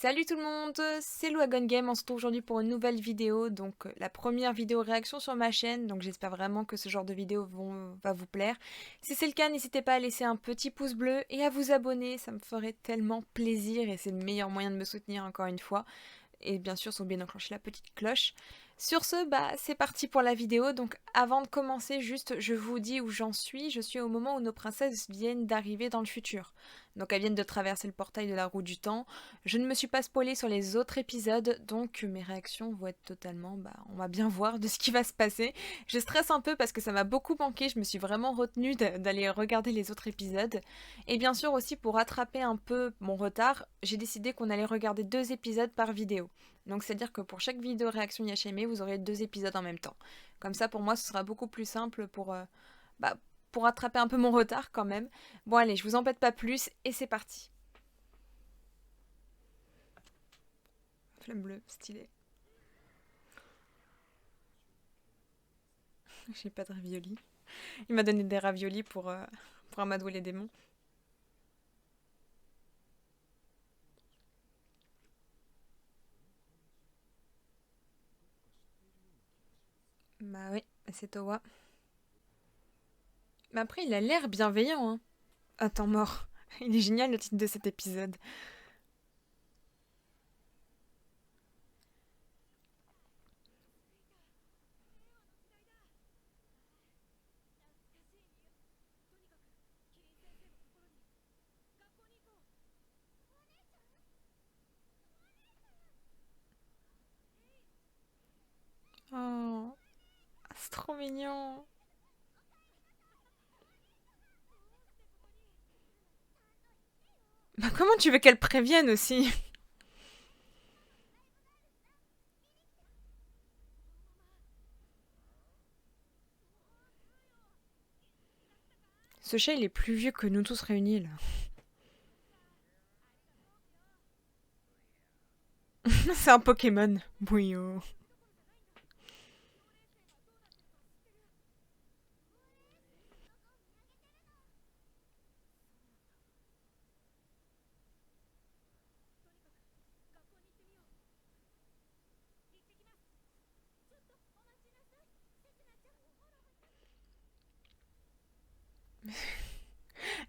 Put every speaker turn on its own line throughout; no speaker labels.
Salut tout le monde, c'est Louagon Game, on se retrouve aujourd'hui pour une nouvelle vidéo, donc la première vidéo réaction sur ma chaîne, donc j'espère vraiment que ce genre de vidéo va vous plaire. Si c'est le cas, n'hésitez pas à laisser un petit pouce bleu et à vous abonner, ça me ferait tellement plaisir et c'est le meilleur moyen de me soutenir encore une fois. Et bien sûr, sont bien d'enclencher la petite cloche. Sur ce, c'est parti pour la vidéo. Donc avant de commencer, juste je vous dis où j'en suis. Je suis au moment où nos princesses viennent d'arriver dans le futur. Donc elles viennent de traverser le portail de la roue du temps. Je ne me suis pas spoilée sur les autres épisodes, donc mes réactions vont être totalement, on va bien voir de ce qui va se passer. Je stresse un peu parce que ça m'a beaucoup manqué, je me suis vraiment retenue d'aller regarder les autres épisodes. Et bien sûr aussi pour rattraper un peu mon retard, j'ai décidé qu'on allait regarder 2 épisodes par vidéo. Donc c'est-à-dire que pour chaque vidéo réaction Yashime, vous aurez 2 épisodes en même temps. Comme ça pour moi ce sera beaucoup plus simple bah, pour rattraper un peu mon retard quand même. Bon allez, je vous embête pas plus et c'est parti. Flamme bleue, stylé. J'ai pas de raviolis. Il m'a donné des raviolis pour amadouer les démons. Bah oui, c'est Towa. Mais après, il a l'air bienveillant, hein. Attends, mort. Il est génial le titre de cet épisode. Oh, c'est trop mignon. Bah comment tu veux qu'elle prévienne aussi? Ce chat, il est plus vieux que nous tous réunis, là. C'est un Pokémon. Bouillot.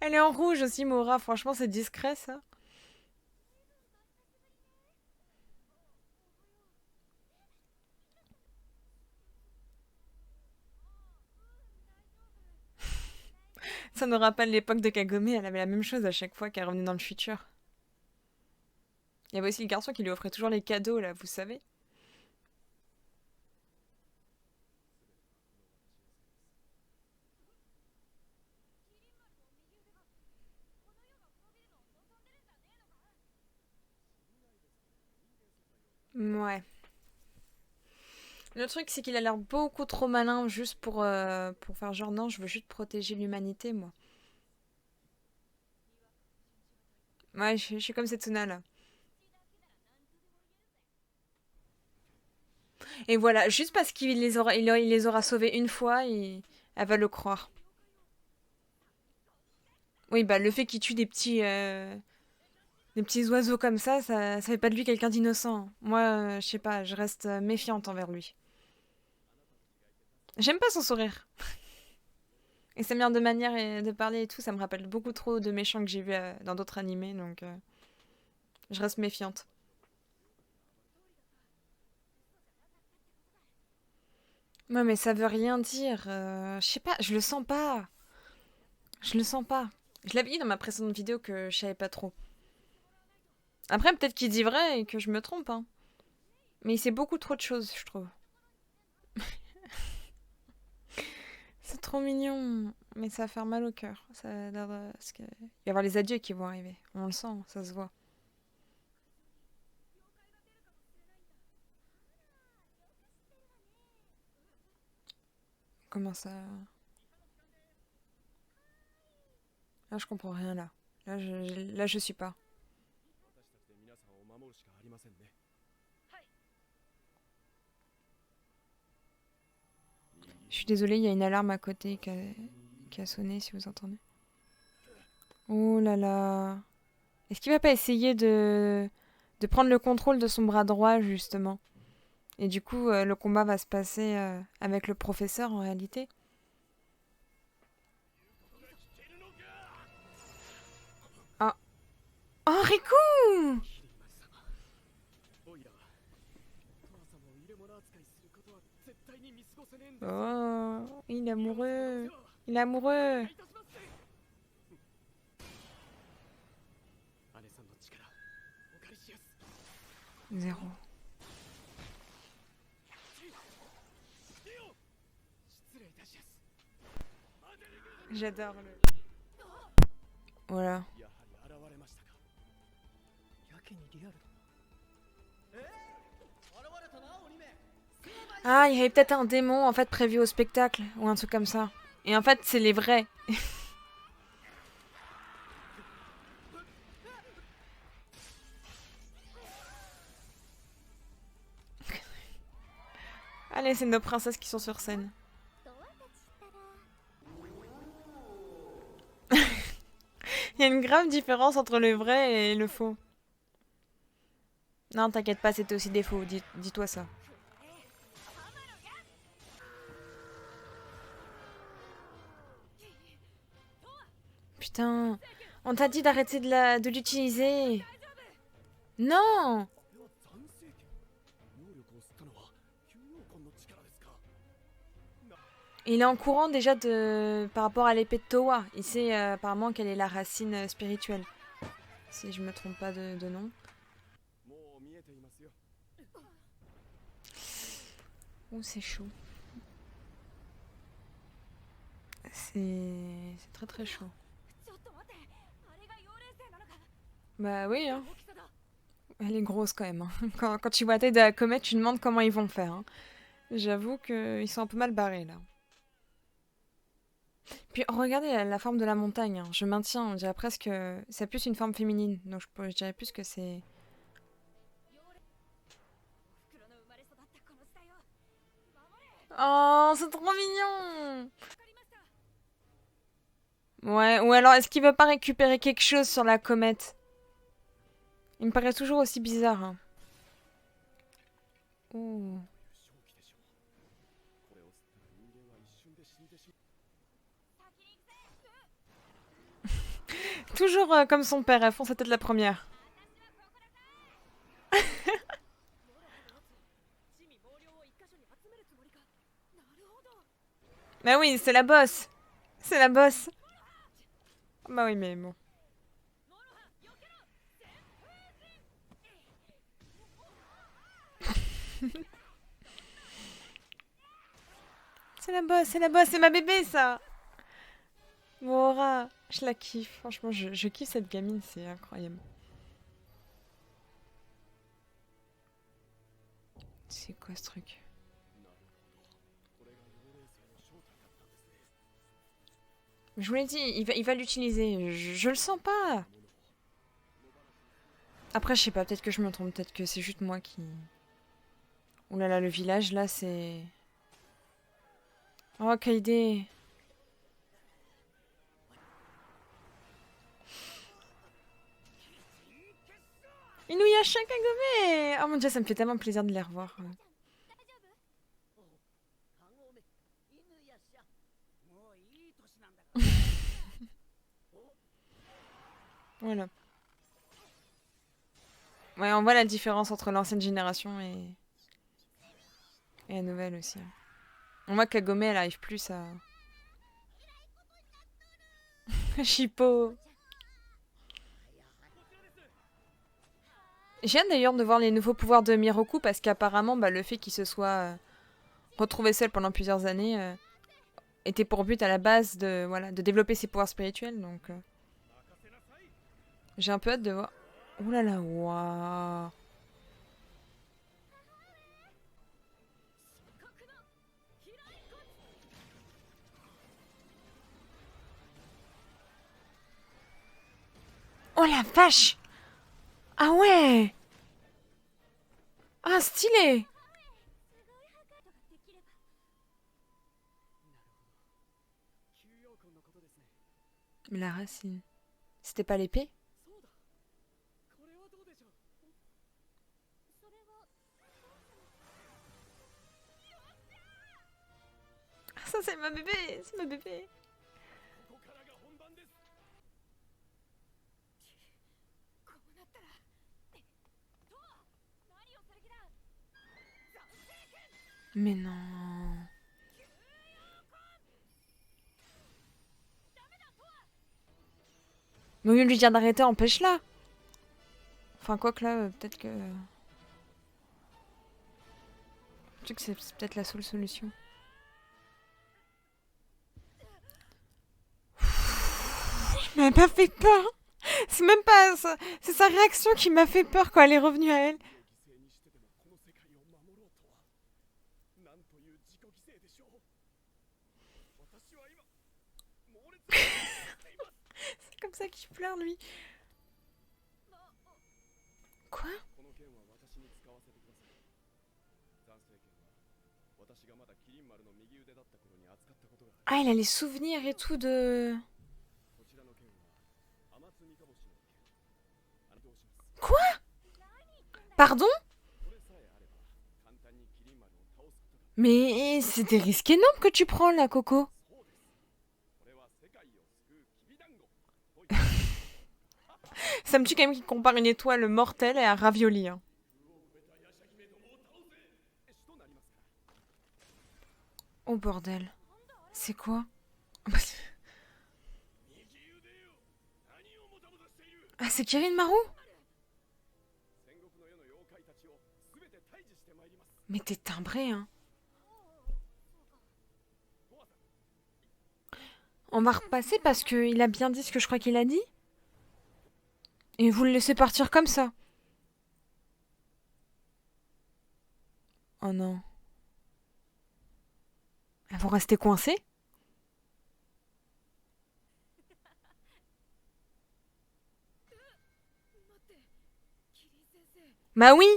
Elle est en rouge aussi, Mora. Franchement, c'est discret, ça. Ça nous rappelle l'époque de Kagome. Elle avait la même chose à chaque fois qu'elle revenait dans le futur. Il y avait aussi le garçon qui lui offrait toujours les cadeaux, là, vous savez. Ouais. Le truc, c'est qu'il a l'air beaucoup trop malin juste pour faire genre non, je veux juste protéger l'humanité, moi. Ouais, je suis comme Setsuna, là. Et voilà, juste parce il les aura sauvés une fois, elle va le croire. Oui, le fait qu'il tue des petits oiseaux comme ça fait pas de lui quelqu'un d'innocent. Moi, je sais pas, je reste méfiante envers lui. J'aime pas son sourire. Et sa manière de manière et de parler et tout, ça me rappelle beaucoup trop de méchants que j'ai vus dans d'autres animés, donc je reste méfiante. Ouais, mais ça veut rien dire. Je sais pas, je le sens pas. Je le sens pas. Je l'avais dit dans ma précédente vidéo que je savais pas trop. Après, peut-être qu'il dit vrai et que je me trompe, hein. Mais il sait beaucoup trop de choses, je trouve. C'est trop mignon. Mais ça va faire mal au cœur. Ça a l'air parce que... Il va y avoir les adieux qui vont arriver. On le sent, ça se voit. Comment ça... Là, je comprends rien, là. Là, je suis pas. Je suis désolée, il y a une alarme à côté qui a sonné, si vous entendez. Oh là là. Est-ce qu'il va pas essayer de prendre le contrôle de son bras droit, justement. Et du coup, le combat va se passer avec le professeur, en réalité. Ah. Oh, Riku! Oh, il est amoureux. Il est amoureux. Zéro. J'adore le... Voilà. Ah, il y avait peut-être un démon en fait prévu au spectacle ou un truc comme ça. Et en fait, c'est les vrais. Allez, c'est nos princesses qui sont sur scène. Il y a une grave différence entre le vrai et le faux. Non, t'inquiète pas, c'était aussi des faux. Dis-toi ça. Putain, on t'a dit d'arrêter de l'utiliser. Non! Il est en courant déjà par rapport à l'épée de Towa. Il sait apparemment quelle est la racine spirituelle. Si je me trompe pas de nom. Oh, c'est chaud. C'est très très chaud. Bah oui, hein. Elle est grosse quand même. Hein. Quand tu vois la taille de la comète, tu te demandes comment ils vont faire. Hein. J'avoue qu'ils sont un peu mal barrés là. Puis regardez la forme de la montagne. Hein. Je maintiens, on dirait presque. C'est plus une forme féminine. Donc je dirais plus que c'est. Oh, c'est trop mignon! Ouais, ou alors est-ce qu'il veut pas récupérer quelque chose sur la comète? Il me paraît toujours aussi bizarre. Hein. Oh. Toujours comme son père, elle fonce sa tête la première. Bah oui, c'est la bosse. C'est la bosse. Bah oui, mais bon. C'est la bosse, c'est la bosse, c'est ma bébé ça. Mora, je la kiffe. Franchement, je kiffe cette gamine, c'est incroyable. C'est quoi ce truc? Je vous l'ai dit, il va l'utiliser. Je le sens pas. Après, je sais pas, peut-être que je me trompe, peut-être que c'est juste moi qui... Oh là là, le village, là, c'est... Oh, quelle idée. Inuyasha Kagome. Oh mon dieu, ça me fait tellement plaisir de les revoir. Voilà. Ouais, on voit la différence entre l'ancienne génération et la nouvelle aussi. On voit que Kagome, elle arrive plus à... Shippo. J'ai hâte d'ailleurs de voir les nouveaux pouvoirs de Miroku parce qu'apparemment, bah, le fait qu'il se soit retrouvé seul pendant plusieurs années était pour but à la base de, voilà, de développer ses pouvoirs spirituels. Donc, j'ai un peu hâte de voir. Ouh là là, waouh. Oh la vache! Ah ouais! Ah, stylé! Mais la racine. C'était pas l'épée? C'est ma bébé, c'est ma bébé. Mais non. Mais au lieu de lui dire d'arrêter, empêche-la. Enfin, quoi que là, peut-être que... Je sais que c'est peut-être la seule solution. Il m'a pas fait peur. C'est même pas ça. C'est sa réaction qui m'a fait peur quand elle est revenue à elle. C'est comme ça qu'il pleure, lui. Quoi? Ah, il a les souvenirs et tout de... Quoi? Pardon? Mais c'est des risques énormes que tu prends là, Coco. Ça me tue quand même qu'il compare une étoile mortelle à un ravioli. Hein. Oh bordel. C'est quoi? Ah, c'est Kirin Maru? Mais t'es timbré, hein. On va repasser parce qu'il a bien dit ce que je crois qu'il a dit. Et vous le laissez partir comme ça. Oh non. Elles vont rester coincées? Bah oui.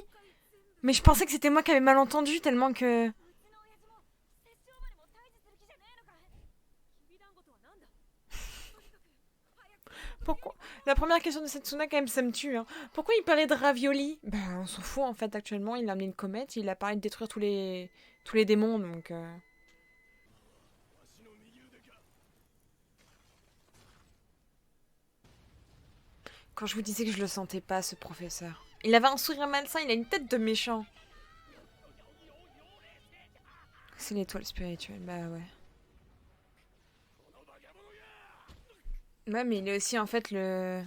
Mais je pensais que c'était moi qui avais mal entendu tellement que... Pourquoi? La première question de Setsuna, quand même, ça me tue. Hein. Pourquoi il parlait de ravioli? Bah, on s'en fout, en fait, actuellement. Il a amené une comète, il a parlé de détruire tous les démons, donc... Quand je vous disais que je le sentais pas, ce professeur. Il avait un sourire malsain, il a une tête de méchant. C'est l'étoile spirituelle, bah ouais. Ouais, mais il est aussi, en fait, le...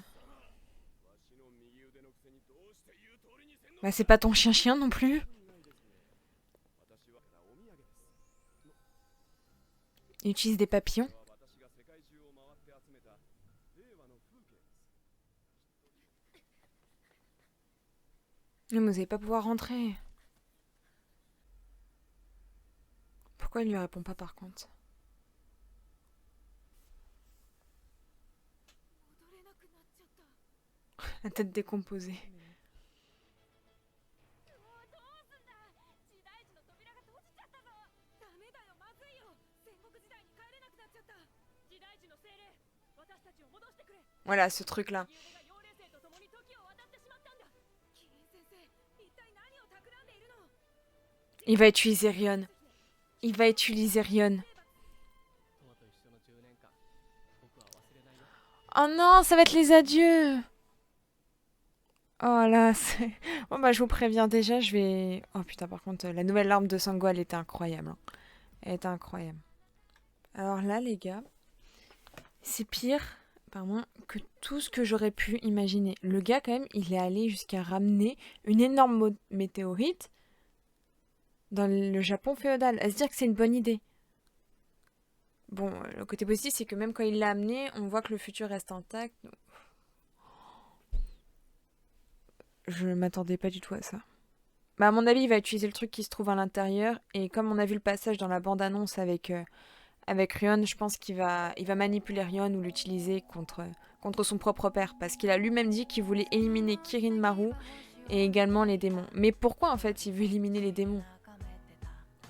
Bah, c'est pas ton chien-chien non plus. Il utilise des papillons. Non, mais vous allez pas pouvoir rentrer. Pourquoi il lui répond pas par contre? La tête décomposée. Voilà, ce truc-là. Il va utiliser Rion. Il va utiliser Rion. Oh non, ça va être les adieux. Oh là, c'est... Bon bah je vous préviens déjà, je vais... Oh putain, par contre, la nouvelle arme de Sango, elle était incroyable. Hein. Elle était incroyable. Alors là, les gars, c'est pire, pardon, que tout ce que j'aurais pu imaginer. Le gars, quand même, il est allé jusqu'à ramener une énorme météorite dans le Japon féodal. À se dire que c'est une bonne idée. Bon, le côté positif, c'est que même quand il l'a amené, on voit que le futur reste intact. Je m'attendais pas du tout à ça. Bah, à mon avis, il va utiliser le truc qui se trouve à l'intérieur. Et comme on a vu le passage dans la bande-annonce avec Rion, je pense il va manipuler Rion ou l'utiliser contre son propre père. Parce qu'il a lui-même dit qu'il voulait éliminer Kirin Maru et également les démons. Mais pourquoi en fait il veut éliminer les démons?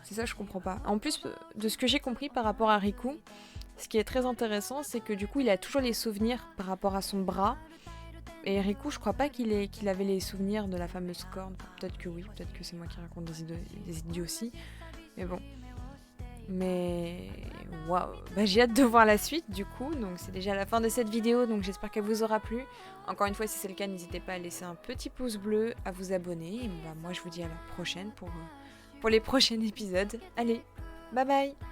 C'est ça, je comprends pas. En plus, de ce que j'ai compris par rapport à Riku, ce qui est très intéressant, c'est que du coup, il a toujours les souvenirs par rapport à son bras. Et Riku, je crois pas qu'il avait les souvenirs de la fameuse corne. Peut-être que oui, peut-être que c'est moi qui raconte des idioties. Mais bon. Mais waouh, bah, j'ai hâte de voir la suite du coup, donc c'est déjà la fin de cette vidéo, donc j'espère qu'elle vous aura plu. Encore une fois, si c'est le cas, n'hésitez pas à laisser un petit pouce bleu, à vous abonner, et bah, moi je vous dis à la prochaine pour les prochains épisodes. Allez, bye bye!